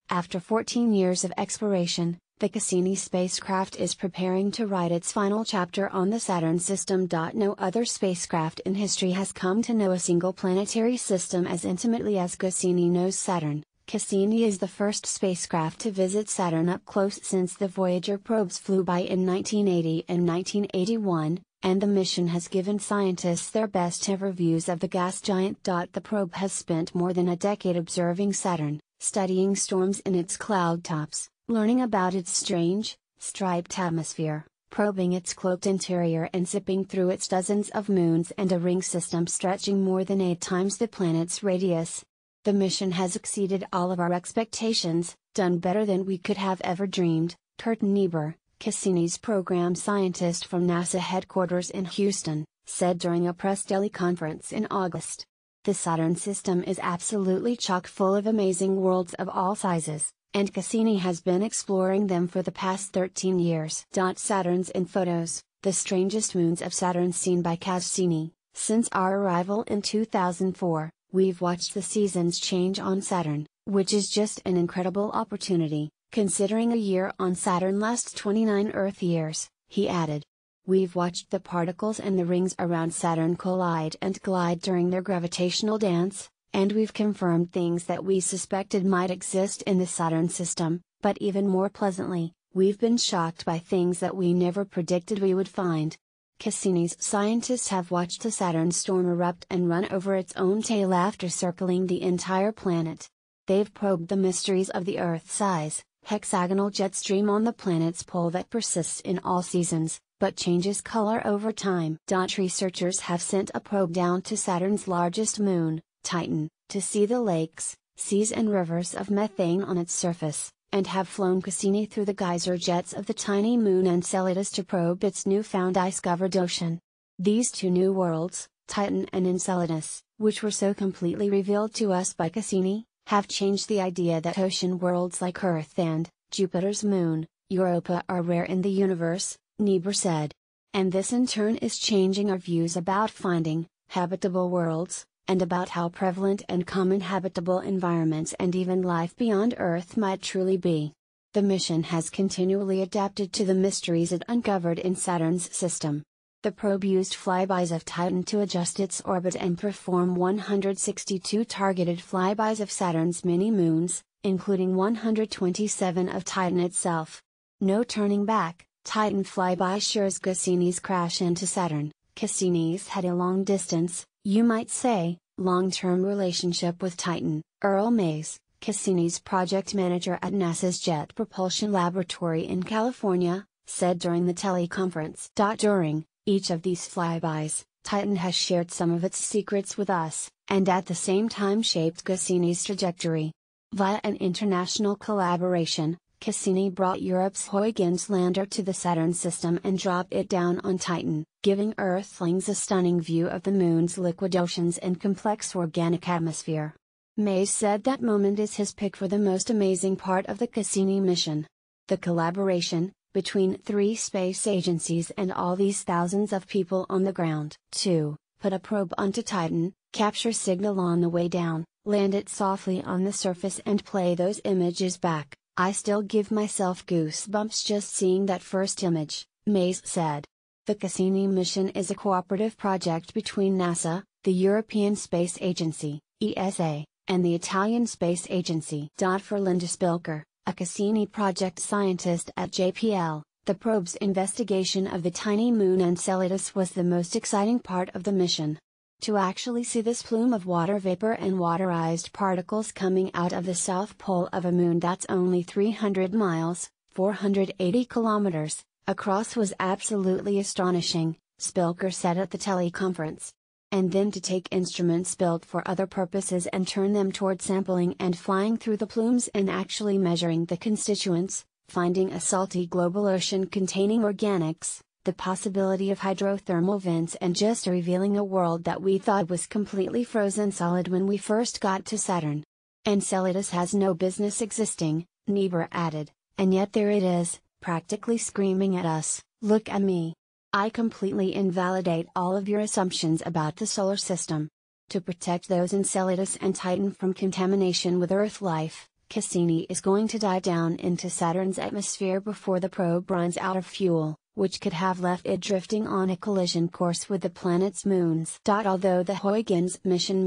After 14 years of exploration, the Cassini spacecraft is preparing to write its final chapter on the Saturn system. No other spacecraft in history has come to know a single planetary system as intimately as Cassini knows Saturn. Cassini is the first spacecraft to visit Saturn up close since the Voyager probes flew by in 1980 and 1981, and the mission has given scientists their best ever views of the gas giant. The probe has spent more than a decade observing Saturn, studying storms in its cloud tops, learning about its strange, striped atmosphere, probing its cloaked interior and zipping through its dozens of moons and a ring system stretching more than 8 times the planet's radius. The mission has exceeded all of our expectations, done better than we could have ever dreamed, Kurt Niebuhr, Cassini's program scientist from NASA headquarters in Houston, said during a press teleconference in August. The Saturn system is absolutely chock full of amazing worlds of all sizes, and Cassini has been exploring them for the past 13 years. Saturn's in photos, the strangest moons of Saturn seen by Cassini. Since our arrival in 2004, we've watched the seasons change on Saturn, which is just an incredible opportunity, considering a year on Saturn lasts 29 Earth years, he added. We've watched the particles and the rings around Saturn collide and glide during their gravitational dance, and we've confirmed things that we suspected might exist in the Saturn system, but even more pleasantly, we've been shocked by things that we never predicted we would find. Cassini's scientists have watched the Saturn storm erupt and run over its own tail after circling the entire planet. They've probed the mysteries of the Earth-size, hexagonal jet stream on the planet's pole that persists in all seasons, but changes color over time. Researchers have sent a probe down to Saturn's largest moon, Titan, to see the lakes, seas and rivers of methane on its surface, and have flown Cassini through the geyser jets of the tiny moon Enceladus to probe its newfound ice-covered ocean. These 2 new worlds, Titan and Enceladus, which were so completely revealed to us by Cassini, have changed the idea that ocean worlds like Earth and Jupiter's moon, Europa, are rare in the universe, Niebuhr said. And this in turn is changing our views about finding habitable worlds, and about how prevalent and common habitable environments and even life beyond Earth might truly be. The mission has continually adapted to the mysteries it uncovered in Saturn's system. The probe used flybys of Titan to adjust its orbit and perform 162 targeted flybys of Saturn's mini-moons, including 127 of Titan itself. No turning back, Titan flyby assures Cassini's crash into Saturn. Cassini's had a long-distance, you might say, long-term relationship with Titan. Earl Mays, Cassini's project manager at NASA's Jet Propulsion Laboratory in California, said during the teleconference. During each of these flybys, Titan has shared some of its secrets with us, and at the same time shaped Cassini's trajectory. Via an international collaboration, Cassini brought Europe's Huygens lander to the Saturn system and dropped it down on Titan, giving Earthlings a stunning view of the moon's liquid oceans and complex organic atmosphere. Mays said that moment is his pick for the most amazing part of the Cassini mission. The collaboration, between 3 space agencies and all these thousands of people on the ground. 2. Put a probe onto Titan, capture signal on the way down, land it softly on the surface and play those images back. I still give myself goosebumps just seeing that first image, Mays said. The Cassini mission is a cooperative project between NASA, the European Space Agency, ESA, and the Italian Space Agency. For Linda Spilker, a Cassini project scientist at JPL, the probe's investigation of the tiny moon Enceladus was the most exciting part of the mission. To actually see this plume of water vapor and waterized particles coming out of the south pole of a moon that's only 300 miles, 480 kilometers, across was absolutely astonishing, Spilker said at the teleconference. And then to take instruments built for other purposes and turn them toward sampling and flying through the plumes and actually measuring the constituents, finding a salty global ocean containing organics, the possibility of hydrothermal vents and just revealing a world that we thought was completely frozen solid when we first got to Saturn. Enceladus has no business existing, Niebuhr added, and yet there it is, practically screaming at us, look at me. I completely invalidate all of your assumptions about the solar system. To protect those Enceladus and Titan from contamination with Earth life, Cassini is going to dive down into Saturn's atmosphere before the probe runs out of fuel, which could have left it drifting on a collision course with the planet's moons. Although the Huygens mission